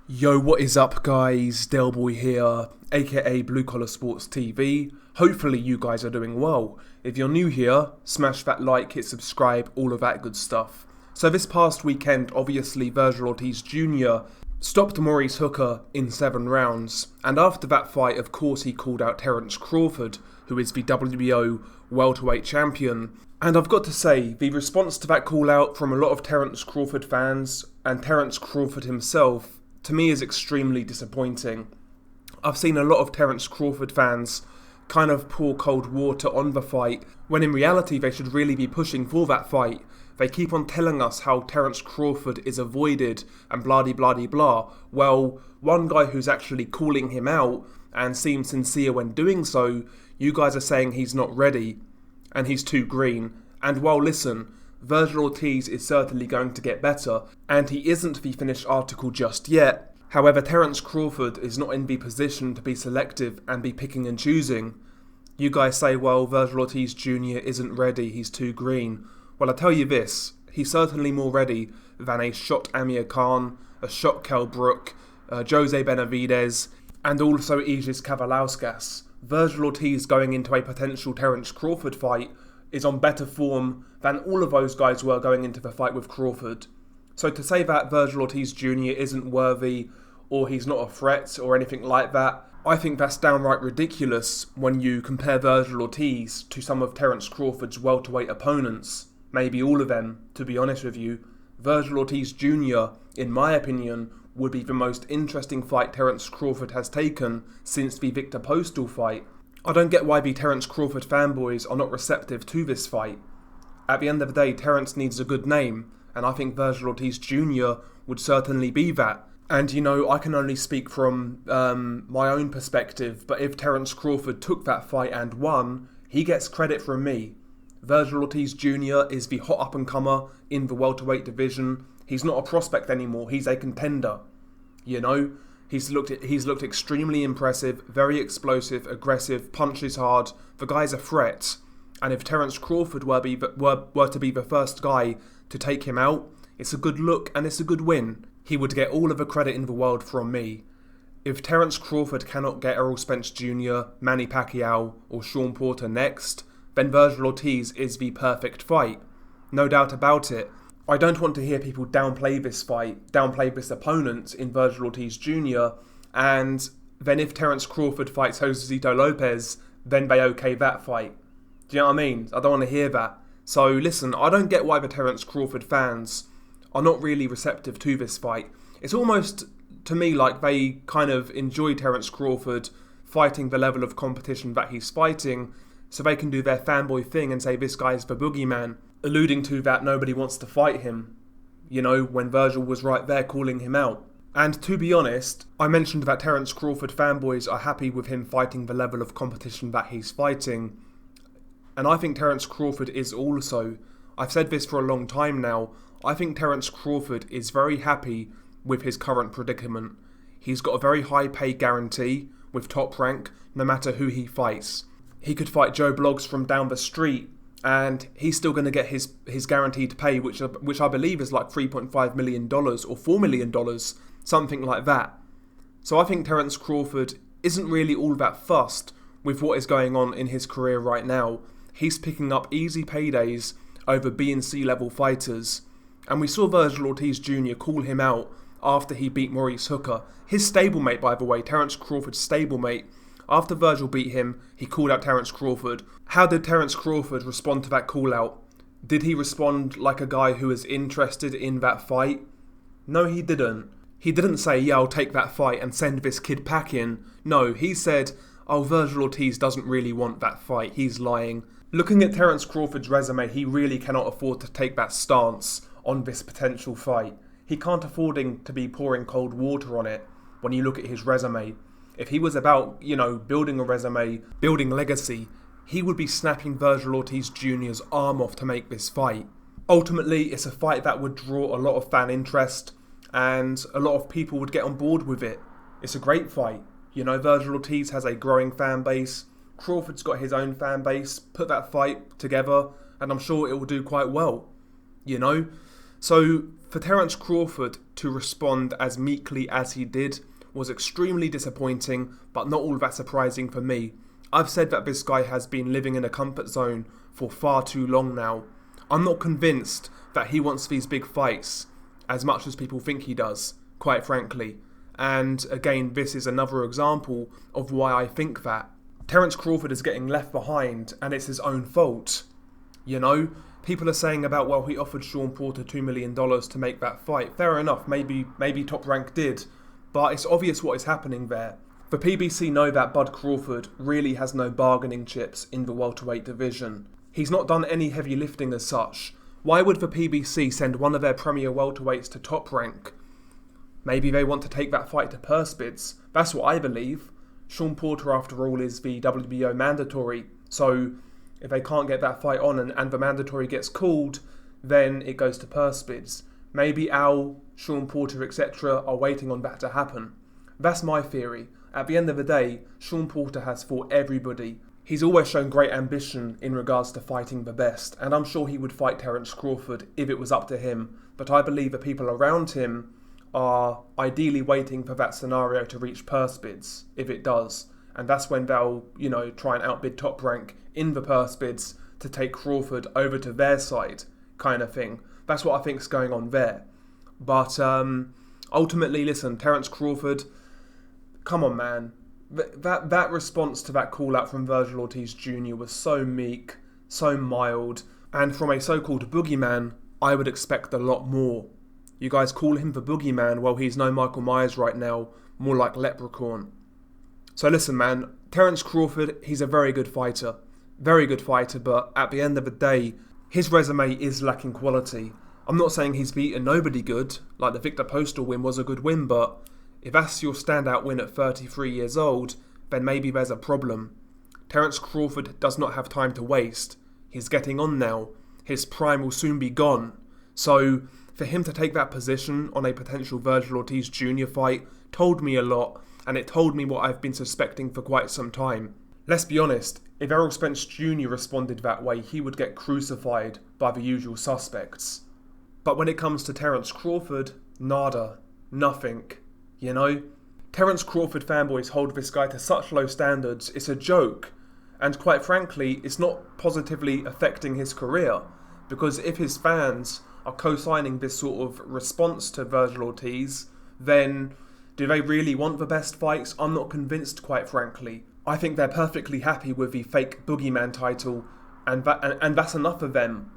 Yo, what is up guys? Delboy here, aka Blue Collar Sports TV. Hopefully you guys are doing well. If you're new here, smash that like, hit subscribe, all of that good stuff. So this past weekend, obviously Vergil Ortiz Jr. stopped Maurice Hooker in 7 rounds, and after that fight, of course, he called out Terence Crawford, who is the WBO welterweight champion. And I've got to say, the response to that call out from a lot of Terence Crawford fans, and Terence Crawford himself, to me is extremely disappointing. I've seen a lot of Terence Crawford fans kind of pour cold water on the fight, when in reality they should really be pushing for that fight. They keep on telling us how Terence Crawford is avoided and blah-de-blah-de-blah. Well, one guy who's actually calling him out and seems sincere when doing so, you guys are saying he's not ready and he's too green. And well, listen, Vergil Ortiz is certainly going to get better, and he isn't the finished article just yet. However, Terence Crawford is not in the position to be selective and be picking and choosing. You guys say, well, Vergil Ortiz Jr. isn't ready, he's too green. Well, I tell you this, he's certainly more ready than a shot Amir Khan, a shot Kell Brook, Jose Benavidez, and also Aegis Kavalauskas. Vergil Ortiz going into a potential Terence Crawford fight is on better form than all of those guys were going into the fight with Crawford. So to say that Vergil Ortiz Jr. isn't worthy, or he's not a threat, or anything like that, I think that's downright ridiculous when you compare Vergil Ortiz to some of Terence Crawford's welterweight opponents. Maybe all of them, to be honest with you. Vergil Ortiz Jr., in my opinion, would be the most interesting fight Terence Crawford has taken since the Victor Postal fight. I don't get why the Terence Crawford fanboys are not receptive to this fight. At the end of the day, Terence needs a good name, and I think Vergil Ortiz Jr. would certainly be that. And you know, I can only speak from my own perspective, but if Terence Crawford took that fight and won, he gets credit from me. Vergil Ortiz Jr. is the hot up-and-comer in the welterweight division. He's not a prospect anymore, he's a contender. You know? He's looked extremely impressive, very explosive, aggressive, punches hard. The guy's a threat. And if Terence Crawford were to be the first guy to take him out, it's a good look and it's a good win. He would get all of the credit in the world from me. If Terence Crawford cannot get Errol Spence Jr., Manny Pacquiao, or Sean Porter next, then Vergil Ortiz is the perfect fight. No doubt about it. I don't want to hear people downplay this fight, downplay this opponent in Vergil Ortiz Jr., and then if Terence Crawford fights Josesito Lopez, then they okay that fight. Do you know what I mean? I don't want to hear that. So listen, I don't get why the Terence Crawford fans are not really receptive to this fight. It's almost, to me, like they kind of enjoy Terence Crawford fighting the level of competition that he's fighting, so they can do their fanboy thing and say this guy's the Boogeyman, alluding to that nobody wants to fight him, you know, when Vergil was right there calling him out. And to be honest, I mentioned that Terence Crawford fanboys are happy with him fighting the level of competition that he's fighting, and I think Terence Crawford is also. I've said this for a long time now, I think Terence Crawford is very happy with his current predicament. He's got a very high pay guarantee with Top Rank, no matter who he fights. He could fight Joe Bloggs from down the street, and he's still going to get his guaranteed pay, which I believe is like $3.5 million or $4 million, something like that. So I think Terence Crawford isn't really all that fussed with what is going on in his career right now. He's picking up easy paydays over B and C level fighters. And we saw Vergil Ortiz Jr. call him out after he beat Maurice Hooker. His stablemate, by the way, Terence Crawford's stablemate. After Vergil beat him, he called out Terence Crawford. How did Terence Crawford respond to that call out? Did he respond like a guy who is interested in that fight? No, he didn't. He didn't say, yeah, I'll take that fight and send this kid packing. No, he said, oh, Vergil Ortiz doesn't really want that fight. He's lying. Looking at Terence Crawford's resume, he really cannot afford to take that stance on this potential fight. He can't afford to be pouring cold water on it when you look at his resume. If he was about, you know, building a resume, building legacy, he would be snapping Vergil Ortiz Jr.'s arm off to make this fight. Ultimately, it's a fight that would draw a lot of fan interest, and a lot of people would get on board with it. It's a great fight. You know, Vergil Ortiz has a growing fan base. Crawford's got his own fan base. Put that fight together, and I'm sure it will do quite well. You know? So for Terence Crawford to respond as meekly as he did was extremely disappointing, but not all that surprising for me. I've said that this guy has been living in a comfort zone for far too long now. I'm not convinced that he wants these big fights as much as people think he does, quite frankly. And again, this is another example of why I think that. Terence Crawford is getting left behind and it's his own fault. You know, people are saying about, well, he offered Sean Porter $2 million to make that fight. Fair enough, maybe Top Rank did, but it's obvious what is happening there. The PBC know that Bud Crawford really has no bargaining chips in the welterweight division. He's not done any heavy lifting as such. Why would the PBC send one of their premier welterweights to Top Rank? Maybe they want to take that fight to purse bids. That's what I believe. Sean Porter, after all, is the WBO mandatory, so if they can't get that fight on and the mandatory gets called, then it goes to purse bids. Maybe Al, Sean Porter, etc. are waiting on that to happen. That's my theory. At the end of the day, Sean Porter has fought everybody. He's always shown great ambition in regards to fighting the best, and I'm sure he would fight Terence Crawford if it was up to him. But I believe the people around him are ideally waiting for that scenario to reach purse bids, if it does. And that's when they'll, try and outbid Top Rank in the purse bids to take Crawford over to their side, kind of thing. That's what I think's going on there. But ultimately, listen, Terence Crawford, come on, man. That response to that call-out from Vergil Ortiz Jr. was so meek, so mild, and from a so-called boogeyman, I would expect a lot more. You guys call him the boogeyman, well, he's no Michael Myers right now, more like Leprechaun. So listen, man, Terence Crawford, he's a very good fighter, but at the end of the day, his resume is lacking quality. I'm not saying he's beaten nobody good, like the Victor Postal win was a good win, but if that's your standout win at 33 years old, then maybe there's a problem. Terence Crawford does not have time to waste. He's getting on now. His prime will soon be gone. So for him to take that position on a potential Vergil Ortiz Jr. fight told me a lot, and it told me what I've been suspecting for quite some time. Let's be honest, if Errol Spence Jr. responded that way, he would get crucified by the usual suspects. But when it comes to Terence Crawford, nada, nothing. Terence Crawford fanboys hold this guy to such low standards, it's a joke. And quite frankly, it's not positively affecting his career. Because if his fans are co-signing this sort of response to Vergil Ortiz, then do they really want the best fights? I'm not convinced, quite frankly. I think they're perfectly happy with the fake Boogeyman title, and that's enough of them,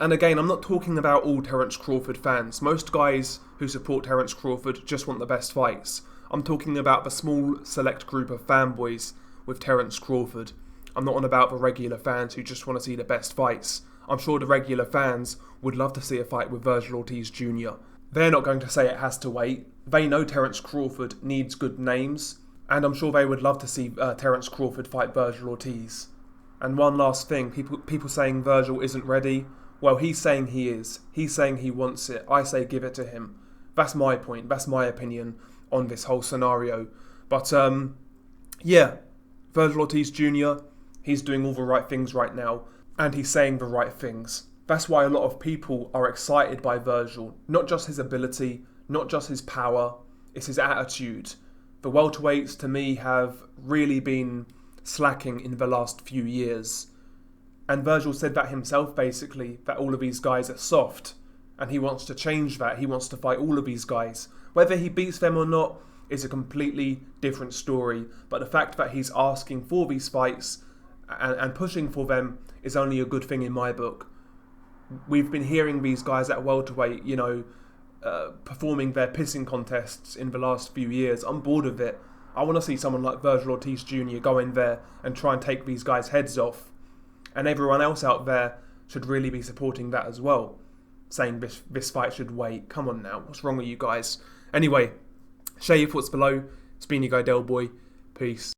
And again, I'm not talking about all Terence Crawford fans. Most guys who support Terence Crawford just want the best fights. I'm talking about the small select group of fanboys with Terence Crawford. I'm not on about the regular fans who just want to see the best fights. I'm sure the regular fans would love to see a fight with Vergil Ortiz Jr. They're not going to say it has to wait. They know Terence Crawford needs good names, and I'm sure they would love to see Terence Crawford fight Vergil Ortiz. And one last thing, people saying Vergil isn't ready. Well, he's saying he is. He's saying he wants it. I say give it to him. That's my point. That's my opinion on this whole scenario. But, Vergil Ortiz Jr., he's doing all the right things right now. And he's saying the right things. That's why a lot of people are excited by Vergil. Not just his ability, not just his power, it's his attitude. The welterweights, to me, have really been slacking in the last few years. And Vergil said that himself, basically, that all of these guys are soft. And he wants to change that. He wants to fight all of these guys. Whether he beats them or not is a completely different story. But the fact that he's asking for these fights and pushing for them is only a good thing in my book. We've been hearing these guys at welterweight, performing their pissing contests in the last few years. I'm bored of it. I want to see someone like Vergil Ortiz Jr. go in there and try and take these guys' heads off. And everyone else out there should really be supporting that as well. Saying this fight should wait. Come on now. What's wrong with you guys? Anyway, share your thoughts below. It's been your guy Del Boy. Peace.